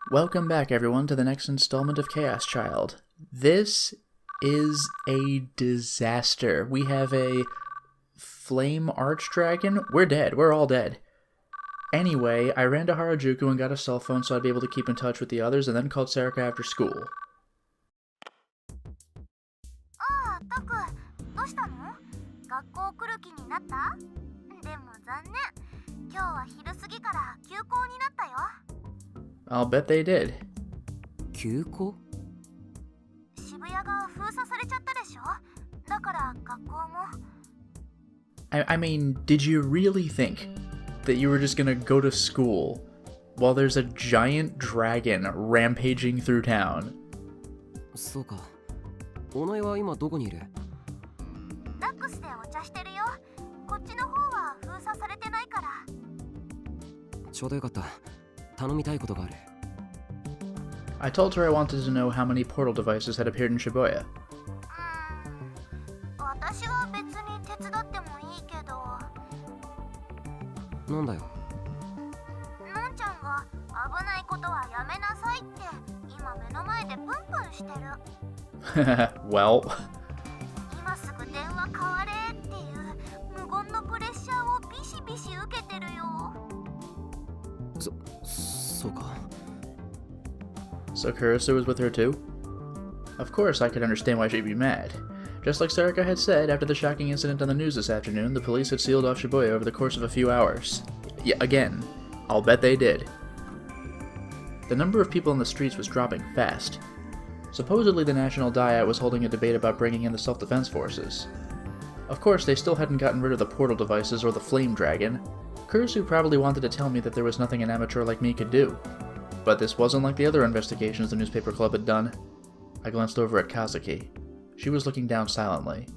Welcome back, everyone, to the next installment of Chaos Child. This is a disaster. We have a flame archdragon. We're dead. We're all dead. Anyway, I ran to Harajuku and got a cell phone so I'd be able to keep in touch with the others, and then called Sarika after school. I'll bet they did. Shibuya? I mean, did you really think that you were just gonna go to school while there's a giant dragon rampaging through town? そうか。お前は今どこにいる？ラックスでお茶してるよ。こっちの方は封鎖されてないから。ちょうどよかった。頼みたいことがある。I told her I wanted to know how many portal devices had appeared in Shibuya. 私は別に手伝ってもいいけど。なんだよ。のんちゃんが危ないことはやめなさいって今目の前でプンプンしてる。Well. 今すぐ電話代われっていう無言のプレッシャーをビシビシ受けてるよ。そうか。So Kurisu was with her too? Of course, I could understand why she'd be mad. Just like Sarika had said, after the shocking incident on the news this afternoon, the police had sealed off Shibuya over the course of a few hours. Yeah, again, I'll bet they did. The number of people in the streets was dropping fast. Supposedly the National Diet was holding a debate about bringing in the self-defense forces. Of course, they still hadn't gotten rid of the portal devices or the flame dragon. Kurisu probably wanted to tell me that there was nothing an amateur like me could do. But this wasn't like the other investigations the newspaper club had done. I glanced over at Kazuki. She was looking down silently.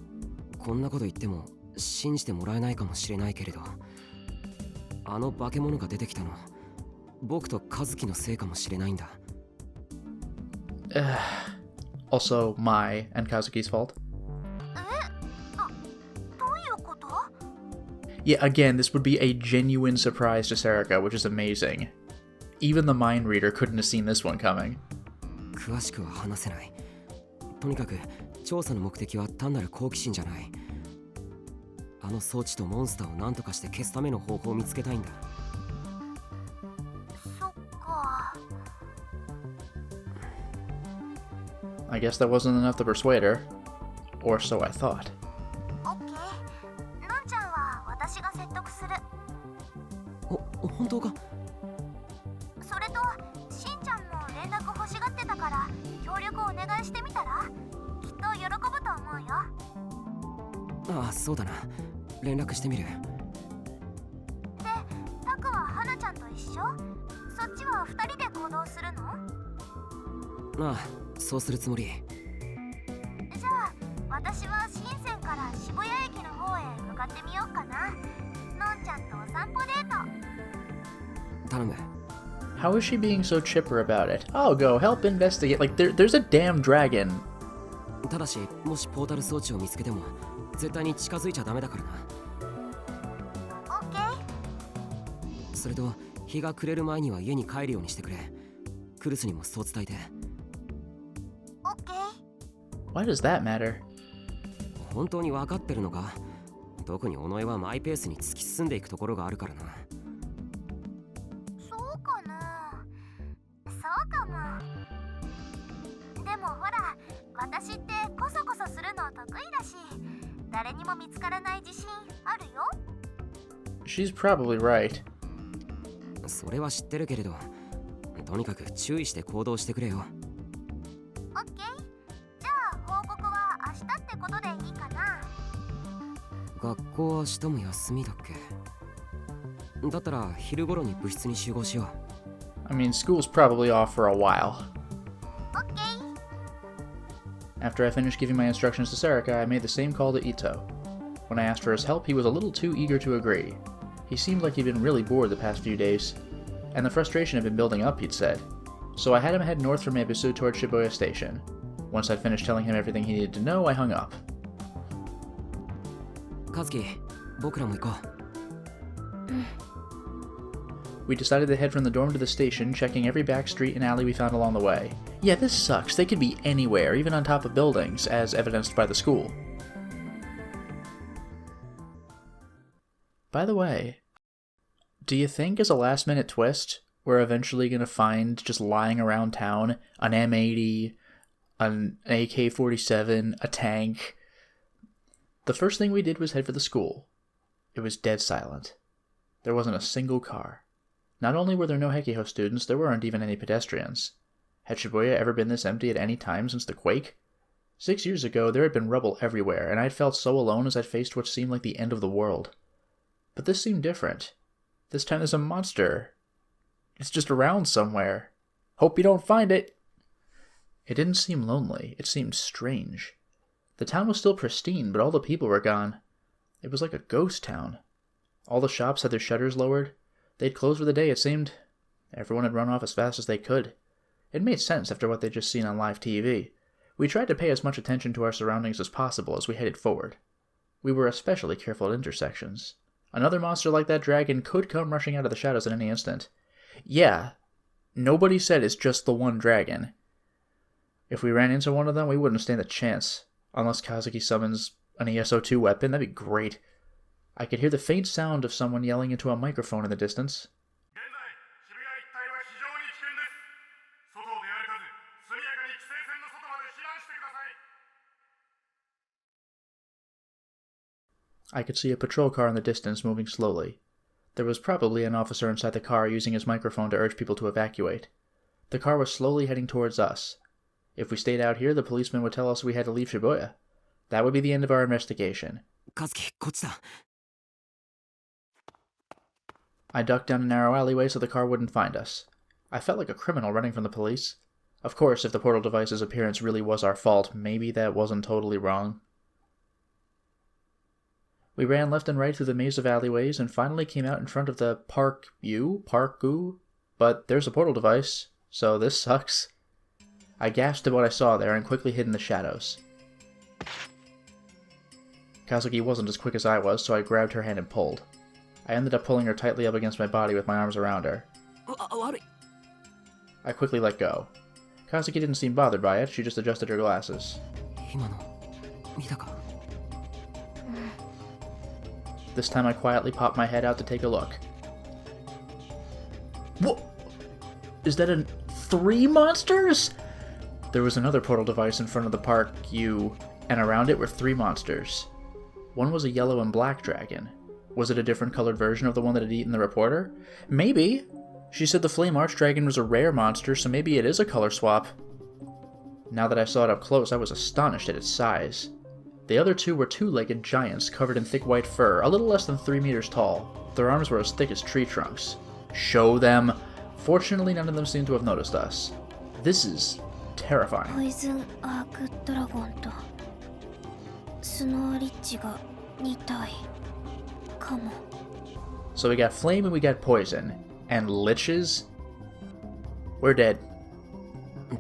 こんなこと言っても信じてもらえないかもしれないけれど、あの化け物が出てきたのは僕と和樹のせいかもしれないんだ。Also, my and Kazuki's fault. どういうこと？ Yeah, again, this would be a genuine surprise to Sarika, which is amazing. Even the mind reader couldn't have seen this one coming. 詳しくは話せない。とにかく調査の目的は単なる好奇心じゃない。あの装置とモンスターを何とかして消すための方法を見つけたいんだ。そっか。I guess that wasn't enough to persuade her. Or so I thought. オッケー。のんちゃんは私が説得する。本当か？それと、しんちゃんも連絡欲しがってたから協力お願いしてみたら？きっと喜ぶと思うよ。ああ、そうだな。連絡してみる。で、タクは花ちゃんと一緒？そっちは二人で行動するの？ああ、そうするつもり。じゃあ、私は深センから渋谷駅の方へ向かってみようかな。のんちゃんとお散歩デート。頼む。How is she being so chipper about it? I'll go help investigate. Like, there's a damn dragon. ただし、もしポータル装置を見つけても絶対に近づいちゃダメだからな。オッケー。それと、日が暮れる前には家に帰るようにしてくれ。クルスにもそう伝えて。オッケー。Why does that matter? 本当に分かってるのか？特に尾上はマイペースに突き進んでいくところがあるからな。そうかな。そうかも。でもほら、私ってコソコソするの得意だし、誰にも見つからない自信あるよ。She's probably right. それは知ってるけれど、とにかく注意して行動してくれよ。オッケー。じゃあ報告は明日ってことでいいかな。学校は明日も休みだっけ？だったら昼頃に部室に集合しよう。I mean, school's probably off for a while. オッケー。After I finished giving my instructions to Sarika, I made the same call to Ito. When I asked for his help, he was a little too eager to agree. He seemed like he'd been really bored the past few days, and the frustration had been building up, he'd said. So I had him head north from Ebisu toward Shibuya Station. Once I'd finished telling him everything he needed to know, I hung up. 和樹、僕らも行こう。We decided to head from the dorm to the station, checking every back street and alley we found along the way. Yeah, this sucks. They could be anywhere, even on top of buildings, as evidenced by the school. By the way, do you think as a last-minute twist, we're eventually going to find, just lying around town, an M80, an AK-47, a tank? The first thing we did was head for the school. It was dead silent. There wasn't a single car. Not only were there no Hekiho students, there weren't even any pedestrians. Had Shibuya ever been this empty at any time since the quake? 6 years ago, there had been rubble everywhere, and I'd felt so alone as I faced what seemed like the end of the world. But this seemed different. This time there's a monster. It's just around somewhere. Hope you don't find it. It didn't seem lonely. It seemed strange. The town was still pristine, but all the people were gone. It was like a ghost town. All the shops had their shutters lowered. They'd closed for the day, it seemed. Everyone had run off as fast as they could. It made sense after what they'd just seen on live TV. We tried to pay as much attention to our surroundings as possible as we headed forward. We were especially careful at intersections. Another monster like that dragon could come rushing out of the shadows at any instant. Yeah, nobody said it's just the one dragon. If we ran into one of them, we wouldn't stand a chance. Unless Kazuki summons an ESO2 weapon, that'd be great. I could hear the faint sound of someone yelling into a microphone in the distance. I could see a patrol car in the distance moving slowly. There was probably an officer inside the car using his microphone to urge people to evacuate. The car was slowly heading towards us. If we stayed out here, the policeman would tell us we had to leave Shibuya. That would be the end of our investigation. Kazuki, こっちだ. I ducked down a narrow alleyway so the car wouldn't find us. I felt like a criminal running from the police. Of course, if the portal device's appearance really was our fault, maybe that wasn't totally wrong. We ran left and right through the maze of alleyways and finally came out in front of the Park-U, but there's a portal device, so this sucks. I gasped at what I saw there and quickly hid in the shadows. Kazuki wasn't as quick as I was, so I grabbed her hand and pulled. I ended up pulling her tightly up against my body with my arms around her. I quickly let go. Kazuki didn't seem bothered by it, she just adjusted her glasses. This time I quietly popped my head out to take a look. What? Is that 3 monsters? There was another portal device in front of the Park-U, and around it were 3 monsters. One was a yellow and black dragon. Was it a different colored version of the one that had eaten the reporter? Maybe! She said the Flame Archdragon was a rare monster, so maybe it is a color swap. Now that I saw it up close, I was astonished at its size. The other 2 were 2-legged giants covered in thick white fur, a little less than 3 meters tall. Their arms were as thick as tree trunks. Show them! Fortunately, none of them seemed to have noticed us. This is terrifying. Poison Arc Dragon to Snow Lich ga nitai kamo. So we got flame and we got poison. And liches? We're dead.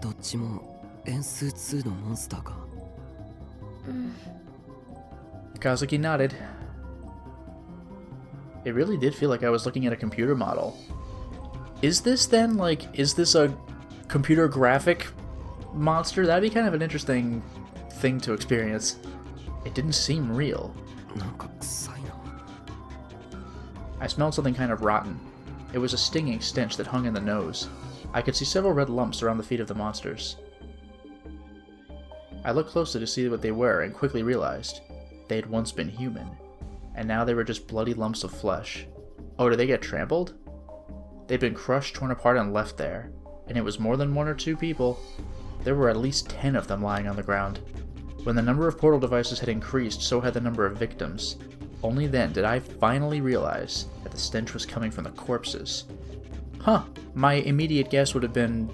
どっちも円数2のモンスターか. Kazuki nodded. It really did feel like I was looking at a computer model. Is this then, is this a computer graphic monster? That'd be kind of an interesting thing to experience. It didn't seem real. I smelled something kind of rotten. It was a stinging stench that hung in the nose. I could see several red lumps around the feet of the monsters. I looked closely to see what they were and quickly realized they had once been human, and now they were just bloody lumps of flesh. Oh, did they get trampled? They'd been crushed, torn apart, and left there, and it was more than 1 or 2 people. There were at least 10 of them lying on the ground. When the number of portal devices had increased, so had the number of victims. Only then did I finally realize that the stench was coming from the corpses. Huh, my immediate guess would have been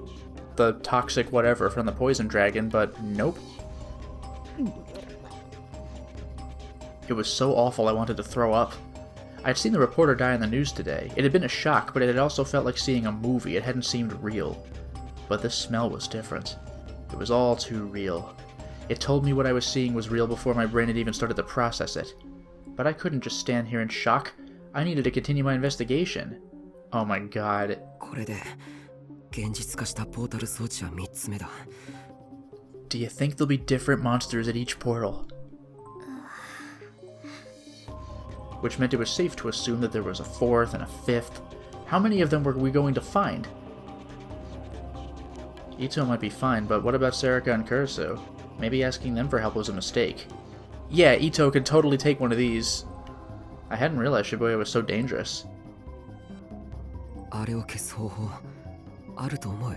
the toxic whatever from the poison dragon, but nope. It was so awful I wanted to throw up. I'd seen the reporter die in the news today. It had been a shock, but it had also felt like seeing a movie. It hadn't seemed real. But this smell was different. It was all too real. It told me what I was seeing was real before my brain had even started to process it. But I couldn't just stand here in shock. I needed to continue my investigation. Oh my god. これで現実化したポータル装置は3つ目だ。 Do you think there'll be different monsters at each portal? Which meant it was safe to assume that there was a fourth and a fifth. How many of them were we going to find? Ito might be fine, but what about Serika and Kurisu? Maybe asking them for help was a mistake. Yeah, Ito could totally take one of these. I hadn't realized Shibuya was so dangerous. あれを消す方法あると思う。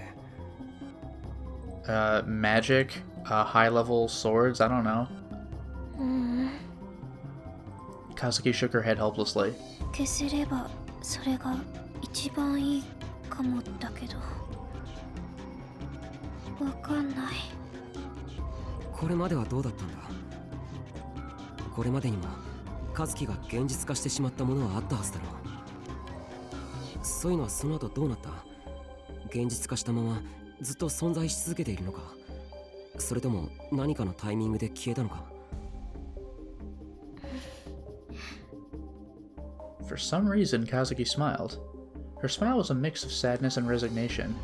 Magic? High-level swords? I don't know. Kazuki shook her head helplessly. 消せればそれが一番いいかもだけど、わかんない。これまではどうだったんだ。これまでにも和樹が現実化してしまったものはあったはずだろう。そういうのはその後どうなった？現実化したままずっと存在し続けているのか、それとも何かのタイミングで消えたのか。 For some reason, Kazuki smiled. Her smile was a mix of sadness and resignation.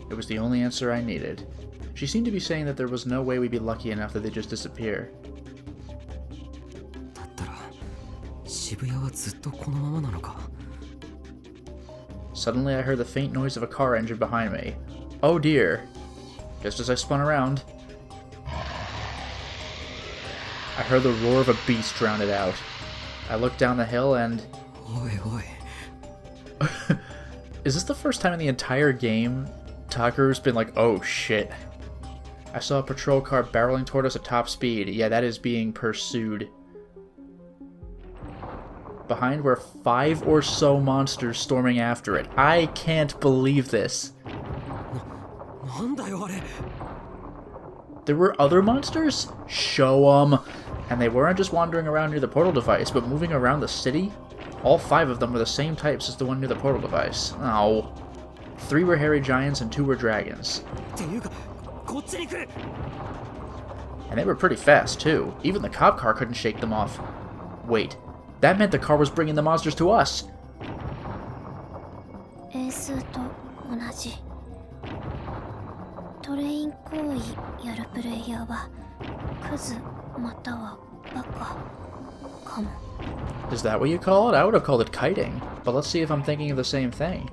It was the only answer I needed. She seemed to be saying that there was no way we'd be lucky enough that they'd just disappear. だったら渋谷はずっとこのままなのか。 Suddenly I heard the faint noise of a car engine behind me. Oh dear. Just as I spun around, I heard the roar of a beast drown it out. I looked down the hill and... おいおい。 Is this the first time in the entire game Takeru's been like, oh shit? I saw a patrol car barreling toward us at top speed. Yeah, that is being pursued. Behind were 5 or so monsters storming after it. I can't believe this. なんだよあれ。 There were other monsters? Show 'em. And they weren't just wandering around near the portal device, but moving around the city? All 5 of them were the same types as the one near the portal device. Oh. 3 were hairy giants and 2 were dragons. っていうかこっちに来る。 And they were pretty fast, too. Even the cop car couldn't shake them off. Wait, that meant the car was bringing the monsters to us! 英数と同じ。トレイン行為やるプレイヤーはクズまたはバカかも。 Is that what you call it? I would have called it kiting. But let's see if I'm thinking of the same thing.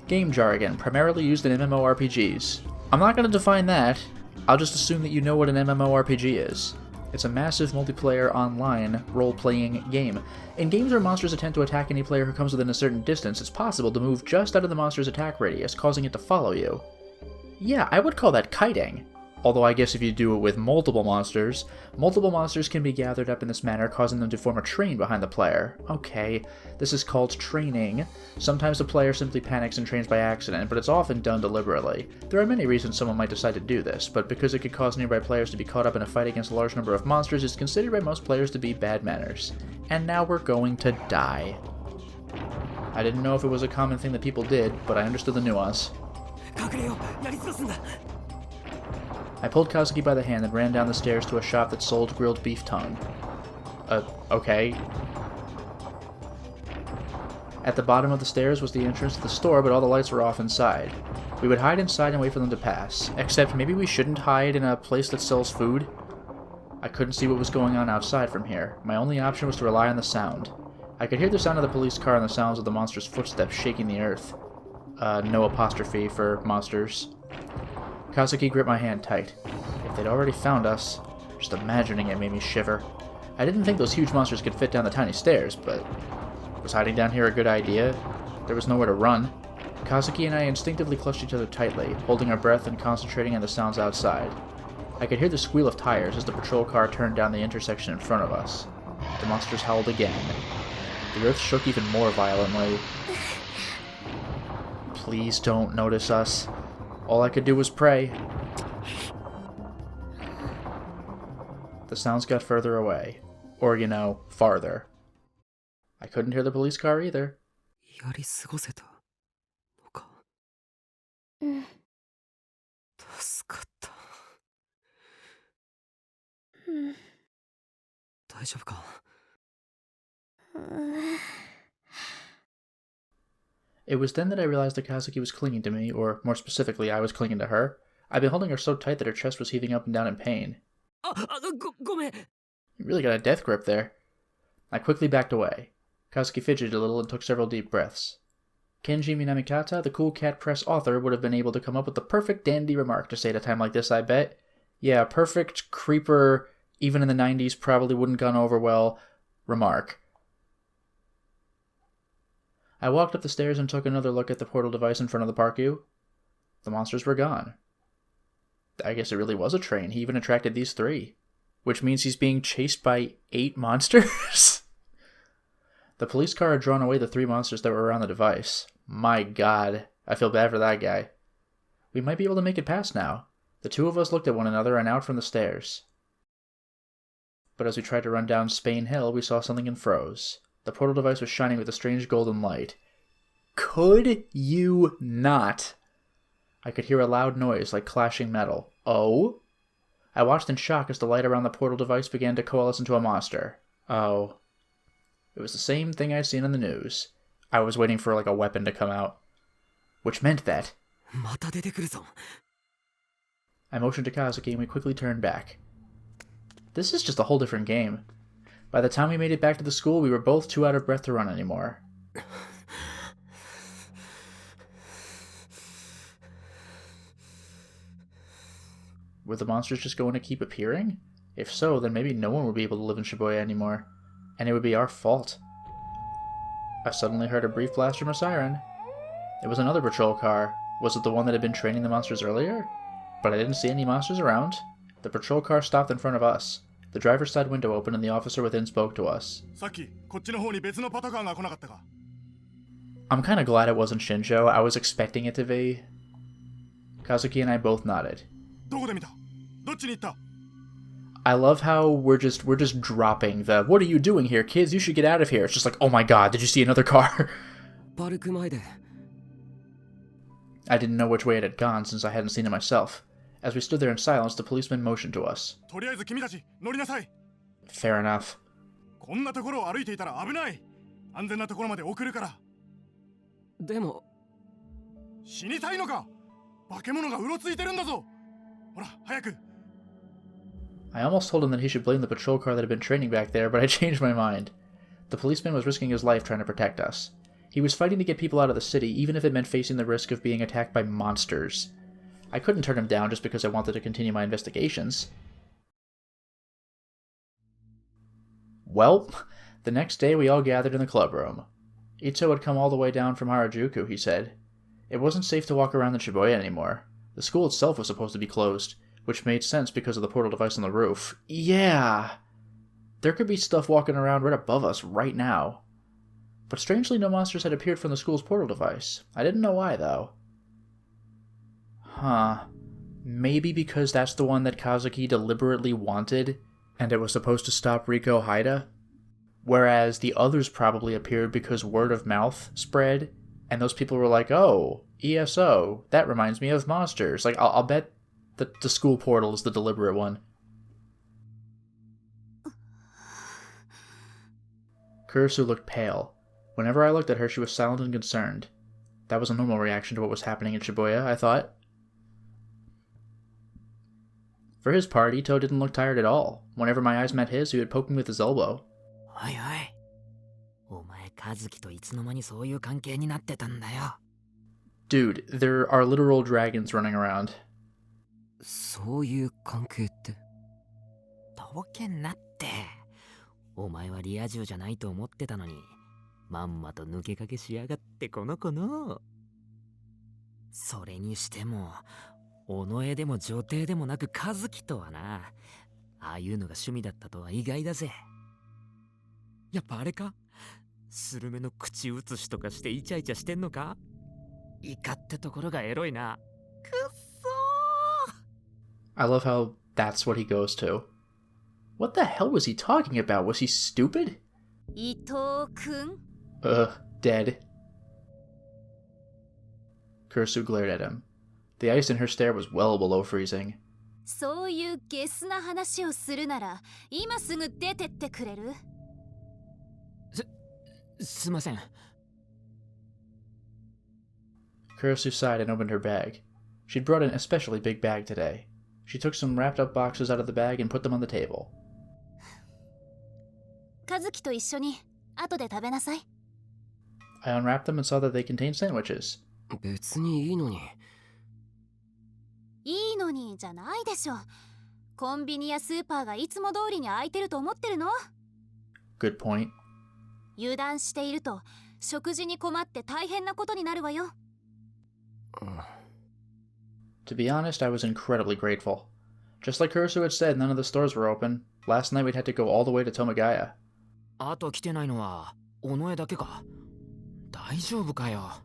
Game jargon, primarily used in MMORPGs. I'm not going to define that. I'll just assume that you know what an MMORPG is. It's a massive multiplayer online role-playing game. In games where monsters attempt to attack any player who comes within a certain distance, it's possible to move just out of the monster's attack radius, causing it to follow you. Yeah, I would call that kiting. Although I guess if you do it with multiple monsters can be gathered up in this manner, causing them to form a train behind the player. Okay, this is called training. Sometimes the player simply panics and trains by accident, but it's often done deliberately. There are many reasons someone might decide to do this, but because it could cause nearby players to be caught up in a fight against a large number of monsters, it's considered by most players to be bad manners. And now we're going to die. I didn't know if it was a common thing that people did, but I understood the nuance. 隠れよう。やり過ごすんだ。 I pulled Kazuki by the hand and ran down the stairs to a shop that sold grilled beef tongue. Okay. At the bottom of the stairs was the entrance to the store, but all the lights were off inside. We would hide inside and wait for them to pass, except maybe we shouldn't hide in a place that sells food? I couldn't see what was going on outside from here. My only option was to rely on the sound. I could hear the sound of the police car and the sounds of the monster's footsteps shaking the earth. No apostrophe for monsters. Kazuki gripped my hand tight. If they'd already found us, just imagining it made me shiver. I didn't think those huge monsters could fit down the tiny stairs, but was hiding down here a good idea? There was nowhere to run. Kazuki and I instinctively clutched each other tightly, holding our breath and concentrating on the sounds outside. I could hear the squeal of tires as the patrol car turned down the intersection in front of us. The monsters howled again. The earth shook even more violently. Please don't notice us. All I could do was pray. The sounds got further away. Or, you know, farther. I couldn't hear the police car either. やり過ごせたのか。うん。助かった。うん。大丈夫か。It was then that I realized that Kazuki was clinging to me, or more specifically, I was clinging to her. I'd been holding her so tight that her chest was heaving up and down in pain. ごめん You really got a death grip there. I quickly backed away. Kazuki fidgeted a little and took several deep breaths. Kenji Minamikata, the Cool Cat Press author, would have been able to come up with the perfect dandy remark to say at a time like this, I bet. Yeah, perfect creeper, even in the 90s probably wouldn't gone over well, remark. I walked up the stairs and took another look at the portal device in front of the park-u. The monsters were gone. I guess it really was a train. He even attracted these 3. Which means he's being chased by 8 monsters? The police car had drawn away the 3 monsters that were around the device. My god, I feel bad for that guy. We might be able to make it past now. The 2 of us looked at one another and out from the stairs. But as we tried to run down Spain Hill, we saw something and froze. The portal device was shining with a strange golden light. Could you not? I could hear a loud noise like clashing metal. Oh? I watched in shock as the light around the portal device began to coalesce into a monster. Oh. It was the same thing I'd seen on the news. I was waiting for like a weapon to come out. Which meant that... また出てくるぞ I motioned to Kazuki and we quickly turned back. This is just a whole different game. By the time we made it back to the school, we were both too out of breath to run anymore. Were the monsters just going to keep appearing? If so, then maybe no one would be able to live in Shibuya anymore. And it would be our fault. I suddenly heard a brief blast from a siren. It was another patrol car. Was it the one that had been training the monsters earlier? But I didn't see any monsters around. The patrol car stopped in front of us. The driver's side window opened and the officer within spoke to us. I'm kinda glad it wasn't Shinjo. I was expecting it to be. Kazuki and I both nodded. I love how we're just dropping the "what are you doing here, kids? You should get out of here." It's just like, oh my god, did you see another car? パルク前で I didn't know which way it had gone since I hadn't seen it myself. As we stood there in silence, the policeman motioned to us. Fair enough. こんなところを歩いていたら危ない。安全なところまで送るから。でも死にたいのか。化け物がうろついてるんだぞ。ほら、早く。I almost told him that he should blame the patrol car that had been training back there, but I changed my mind. The policeman was risking his life trying to protect us. He was fighting to get people out of the city, even if it meant facing the risk of being attacked by monsters. I couldn't turn him down just because I wanted to continue my investigations. Well, the next day we all gathered in the club room. Ito had come all the way down from Harajuku, he said. It wasn't safe to walk around in Shibuya anymore. The school itself was supposed to be closed, which made sense because of the portal device on the roof. Yeah! There could be stuff walking around right above us right now. But strangely, no monsters had appeared from the school's portal device. I didn't know why, though. Huh. Maybe because that's the one that Kazuki deliberately wanted, and it was supposed to stop Riko Haida? Whereas the others probably appeared because word of mouth spread, and those people were like, oh, ESO, that reminds me of monsters. Like, I'll bet that the school portal is the deliberate one. Kurisu looked pale. Whenever I looked at her, she was silent and concerned. That was a normal reaction to what was happening in Shibuya, I thought. For his part, Ito didn't look tired at all. Whenever my eyes met his, he would poke me with his elbow. Oi, oi. お前、和樹といつの間にそういう関係になってたんだよ。Dude, there are literal dragons running around. そういう関係って？とぼけんなって。お前はリア充じゃないと思ってたのに、まんまと抜け駆けしやがってこの子の。それにしても、尾上でも女帝でもなく和樹とはな、ああいうのが趣味だったとは意外だぜ。やっぱあれか？スルメの口移しとかしてイチャイチャしてんのか？イカってところがエロいな。くっそー！ I love how that's what he goes to. What the hell was he talking about? Was he stupid? 伊藤くん Dead. Kurisu glared at him. The ice in her stare was well below freezing. そういうゲスな話をするなら今すぐ出てってくれる？すいません。Kurosu sighed and opened her bag. She'd brought an especially big bag today. She took some wrapped up boxes out of the bag and put them on the table. 和樹と一緒に後で食べなさい。 I unwrapped them and saw that they contained sandwiches. 別にいいのに。いいのにじゃないでしょ。コンビニやスーパーがいつも通りに開いてると思ってるの？ Good point. 油断していると食事に困って大変なことになるわよ。To be honest, I was incredibly grateful. Just like Kurosu had said, none of the stores were open. Last night we'd had to go all the way to Tomagaya. あと来てないのは尾上だけか。大丈夫かよ。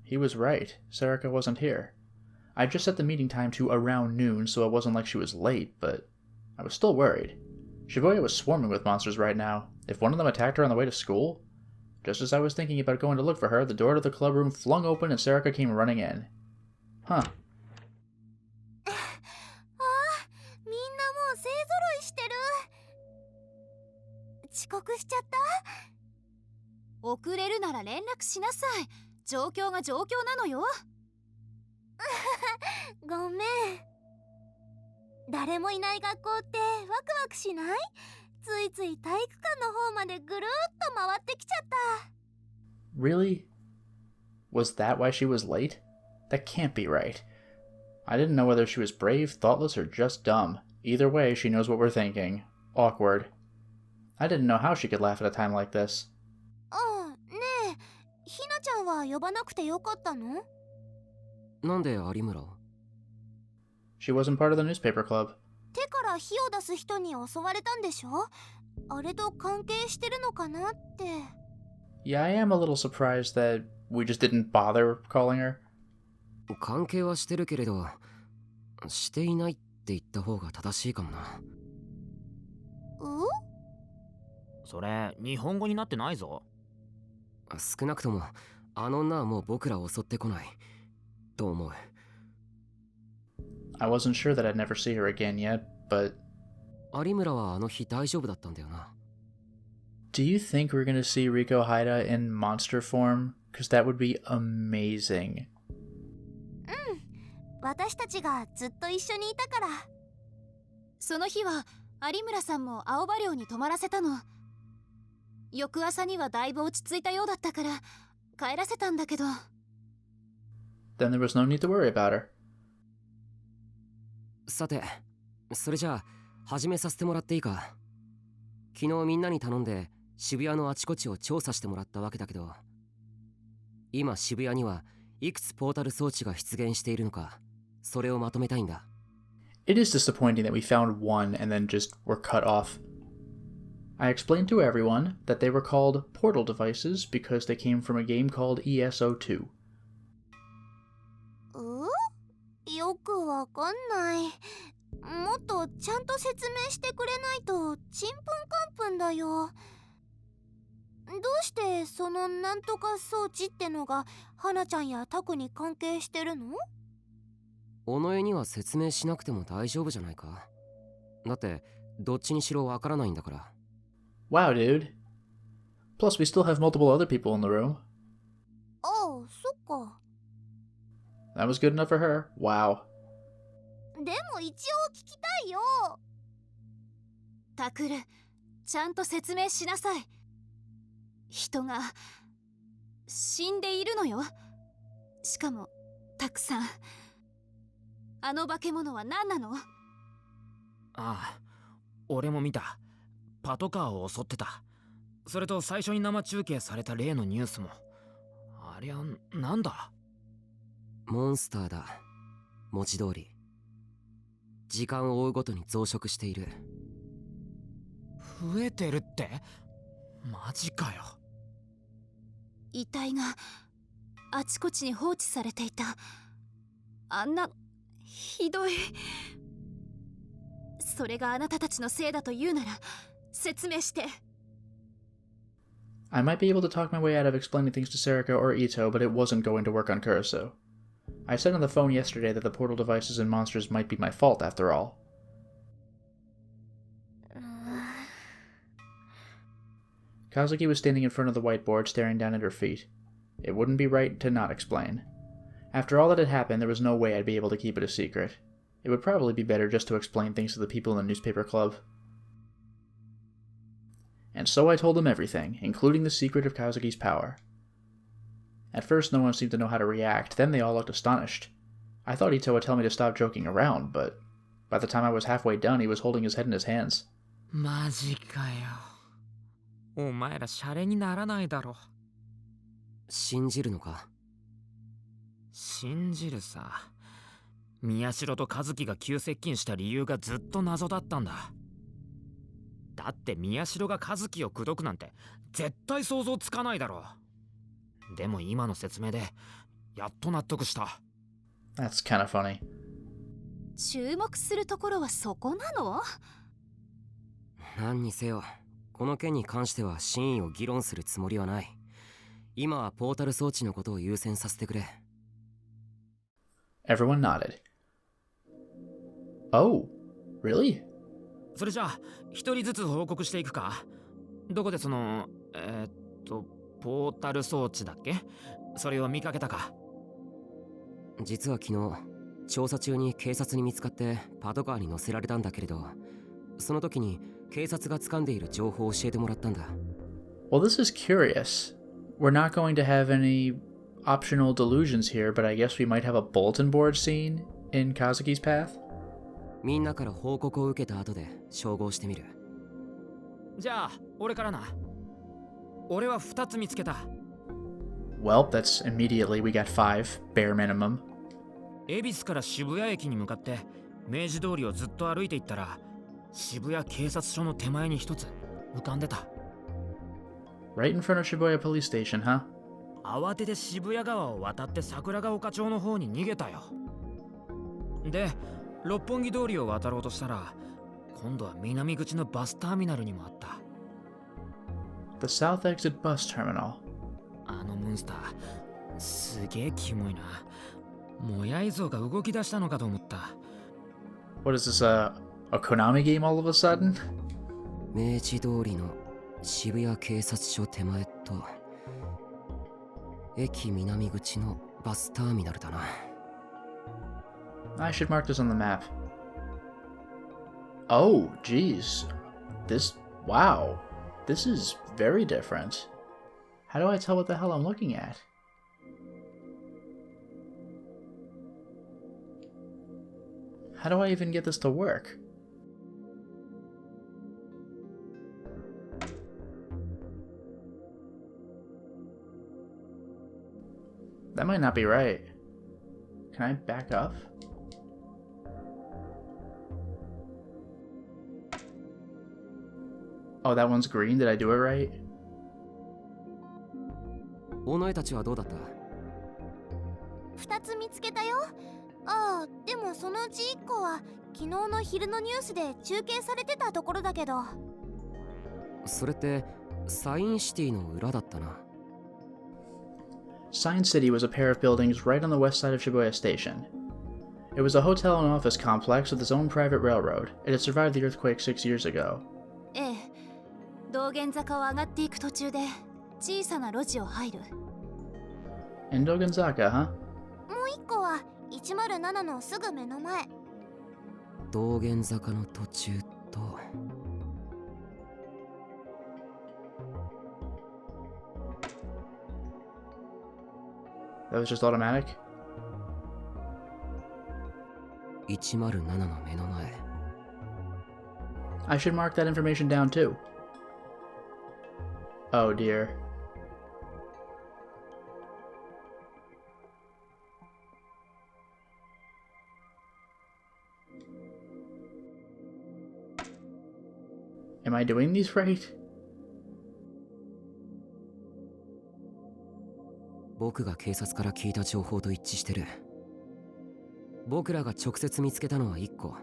He was right. Sarika wasn't here. I just set the meeting time to around noon, so it wasn't like she was late, but I was still worried. Shibuya was swarming with monsters right now. If one of them attacked her on the way to school? Just as I was thinking about going to look for her, the door to the club room flung open and Sarika came running in. Huh. ああ、みんなもう勢ぞろいしてる。遅刻しちゃった？遅れるなら連絡しなさい。状況が状況なのよ。ごめん。誰もいない学校ってワクワクしない？ついつい体育館の方までぐるっと回ってきちゃった。 Really? Was that why she was late? That can't be right. I didn't know whether she was brave, thoughtless, or just dumb. Either way, she knows what we're thinking. Awkward. I didn't know how she could laugh at a time like this. ああ、ねえ、ひなちゃんは呼ばなくてよかったの？なんで有村？ She wasn't part of the newspaper club. 手から火を出す人に襲われたんでしょ？あれと関係してるのかなって。 Yeah, I am a little surprised that we just didn't bother calling her. 関係はしてるけれど、していないって言った方が正しいかもな。それ日本語になってないぞ。少なくともあの女はもう僕らを襲ってこないと思う。I wasn't sure that I'd never see her again yet, but... 有村はあの日大丈夫だったんだよな。Do you think we're gonna see Riko Haida in monster form? Because that would be amazing. 私たちがずっと一緒にいたから。その日は有村さんも青葉寮に泊まらせたの。翌朝にはだいぶ落ち着いたようだったから帰らせたんだけど。 Then there was no need to worry about her. さて、それじゃあ始めさせてもらっていいか。昨日みんなに頼んで渋谷のあちこちを調査してもらったわけだけど、今渋谷にはいくつポータル装置が出現しているのか、それをまとめたいんだ。It is disappointing that we found one and then just were cut off. I explained to everyone that they were called portal devices because they came from a game called ESO2. よくわかんない。もっとちゃんと説明してくれないとちんぷんかんぷんだよ。どうしてそのなんとか装置ってのが花ちゃんやタクに関係してるの？尾上には説明しなくても大丈夫じゃないか。だってどっちにしろわからないんだから。Wow, dude. Plus, we still have multiple other people in the room. ああ、そっか。That was good enough for her. Wow. でも一応聞きたいよ。タクル、ちゃんと説明しなさい。人が死んでいるのよ。しかもたくさん。あの化け物は何なの？ああ、俺も見た。パトカーを襲ってた。それと最初に生中継された例のニュースも。ありゃなんだ？モンスターだ。文字通り。時間を追うごとに増殖している。増えてるって？マジかよ。遺体があちこちに放置されていた。あんなひどい。それがあなたたちのせいだと言うなら説明して。 I might be able to talk my way out of explaining things to Sarika or Ito, but it wasn't going to work on Kurosu. I said on the phone yesterday that the portal devices and monsters might be my fault after all. Kazuki was standing in front of the whiteboard, staring down at her feet. It wouldn't be right to not explain. After all that had happened, there was no way I'd be able to keep it a secret. It would probably be better just to explain things to the people in the newspaper club. And so I told them everything, including the secret of Kazuki's power. At first, no one seemed to know how to react, then they all looked astonished. I thought Ito would tell me to stop joking around, but by the time I was halfway done, he was holding his head in his hands. マジかよ。お前らシャレにならないだろ。信じるのか？信じるさ。宮代と和樹が急接近した理由がずっと謎だったんだ。だって宮代が和樹を口説くなんて絶対想像つかないだろ。でも今の説明でやっと納得した。That's kind of funny. 注目するところはそこなの？何にせよ、この件に関しては真意を議論するつもりはない。今はポータル装置のことを優先させてくれ。Everyone nodded. Oh, really? それじゃあ一人ずつ報告していくか。どこでそのポータル装置だっけ？それを見かけたか？実は昨日調査中に警察に見つかってパトカーに乗せられたんだけれど、その時に警察が掴んでいる情報を教えてもらったんだ。Well, this is curious. We're not going to have any optional delusions here, but I guess we might have a bulletin board scene in Kazuki's path? みんなから報告を受けた後で照合してみる。じゃあ俺からな。俺は2つ見つけた。Well, that's immediately we got 5, bare minimum. 恵比寿から渋谷駅に向かって明治通りをずっと歩いていったら、渋谷警察署の手前に一つ浮かんでた。Right in front of Shibuya Police Station, huh? 慌てて渋谷川を渡って桜ヶ丘町の方に逃げたよ。で、六本木通りを渡ろうとしたら、今度は南口のバスターミナルにもあった。The South Exit Bus Terminal. あのモンスター、すげえキモいな。もやい像が動き出したのかと思った。What is this, a Konami game all of a sudden? 明治通りの渋谷警察署手前と駅南口のバスターミナルだな。I should mark this on the map. Oh, geez. Wow. This is very different. How do I tell what the hell I'm looking at? How do I even get this to work? That might not be right. Can I back up? Oh, that one's green. Did I do it right? お前たちはどうだった？ 2つ見つけたよ。ああ、でもそのうち1個は昨日の昼のニュースで中継されてたところだけど。それってサインシティの裏だったな。Sign City was a pair of buildings right on the west side of Shibuya Station. It was a hotel and office complex with its own private railroad. It had survived the earthquake 6 years ago. ええ、道玄坂を上がっていく途中で小さな路地を入る。In Dogenzaka, huh? もう1個は107のすぐ目の前。道玄坂の途中と。That was just automatic? 107の目の前。I should mark that information down too. Oh dear. Am I doing these right? 僕が警察から聞いた情報と一致してる。僕らが直接見つけたのは1個、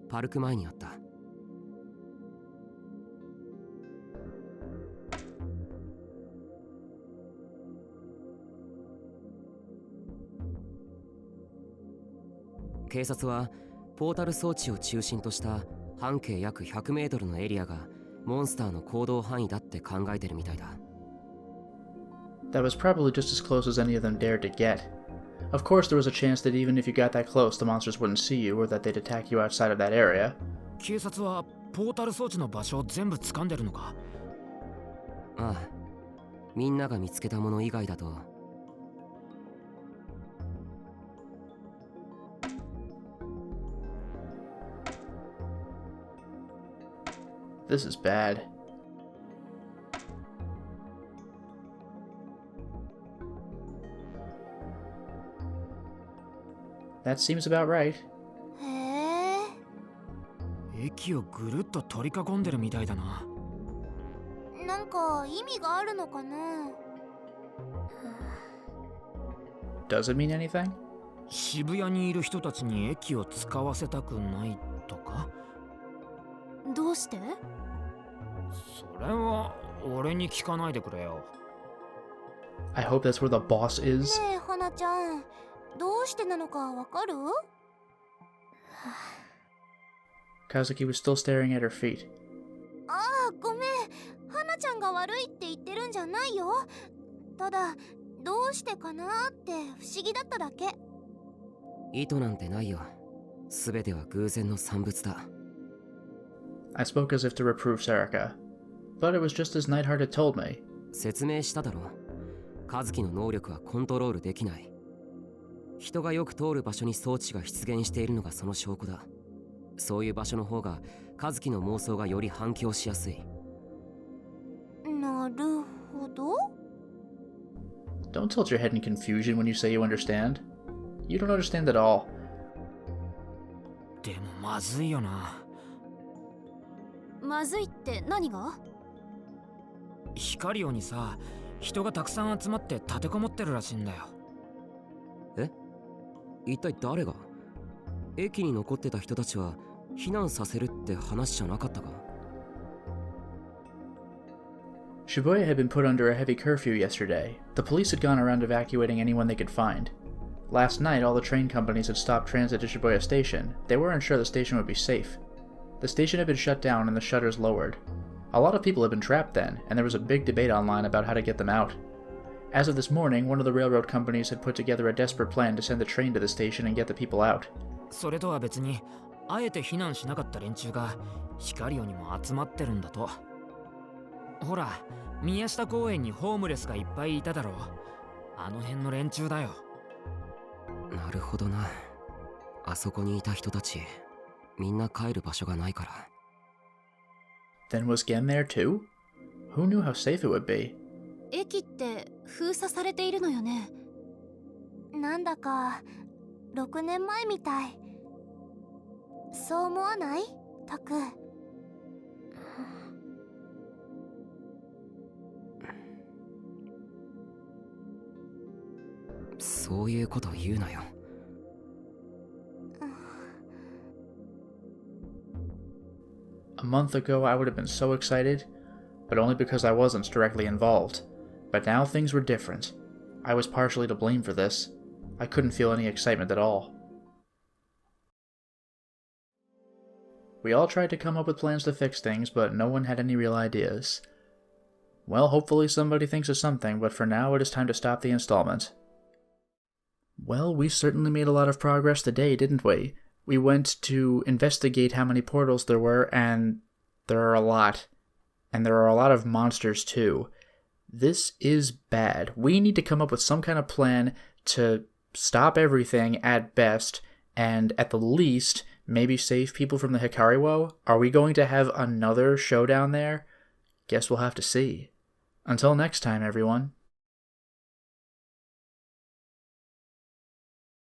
パルク前にあった。警察はポータル装置を中心とした半径約100メートルのエリアがモンスターの行動範囲だって考えてるみたいだ。That was probably just as close as any of them dared to get. Of course, there was a chance that even if you got that close, the monsters wouldn't see you or that they'd attack you outside of that area. 警察はポータル装置の場所を全部掴んでるのか？ああ、みんなが見つけたもの以外だと。This is bad. That seems about right. へえ。駅をぐるっと取り囲んでるみたいだな。なんか意味があるのかな。 Does it mean anything? 渋谷にいる人たちに駅を使わせたくないとか？どうして？それは俺に聞かないでくれよ。I hope that's where the boss is. ねえ、花ちゃん。どうしてなのかわかる？ Kazuki was still staring at her feet. ああ、ごめん。花ちゃんが悪いって言ってるんじゃないよ。ただ、どうしてかなって不思議だっただけ。意図なんてないよ。すべては偶然の産物だ。I spoke as if to reprove Sarika, but it was just as Nightheart had told me. 説明しただろ。和樹の能力はコントロールできない。人がよく通る場所に装置が出現しているのがその証拠だ。そういう場所の方が和樹の妄想がより反響しやすい。なるほど。Don't tilt your head in confusion when you say you understand. You don't understand at all. でもまずいよな。まずいって何が？ヒカリオにさ、人がたくさん集まって立てこもってるらしいんだよ。え？一体誰が？駅に残ってた人たちは避難させるって話じゃなかったか？ Shibuya had been put under a heavy curfew yesterday. The police had gone around evacuating anyone they could find. Last night, all the train companies had stopped transit to Shibuya Station. They weren't sure the station would be safe. The station had been shut down and the shutters lowered. A lot of people had been trapped then, and there was a big debate online about how to get them out. As of this morning, one of the railroad companies had put together a desperate plan to send a train to the station and get the people out. それとは別に、あえて避難しなかった連中がヒカリオにも集まってるんだと。ほら、宮下公園にホームレスがいっぱいいただろう。あの辺の連中だよ。なるほどな。あそこにいた人たち、みんな帰る場所がないから。Then was Gen there too? Who knew how safe it would be? 駅って封鎖されているのよね。なんだか6年前みたい。そう思わない？タク。そういうこと言うなよ。A month ago, I would have been so excited, but only because I wasn't directly involved. But now things were different. I was partially to blame for this. I couldn't feel any excitement at all. We all tried to come up with plans to fix things, but no one had any real ideas. Well, hopefully somebody thinks of something, but for now it is time to stop the installment. Well, we certainly made a lot of progress today, didn't we? We went to investigate how many portals there were, and there are a lot. And there are a lot of monsters too. This is bad. We need to come up with some kind of plan to stop everything at best, and at the least, maybe save people from the Hikariwo? Are we going to have another showdown there? Guess we'll have to see. Until next time, everyone.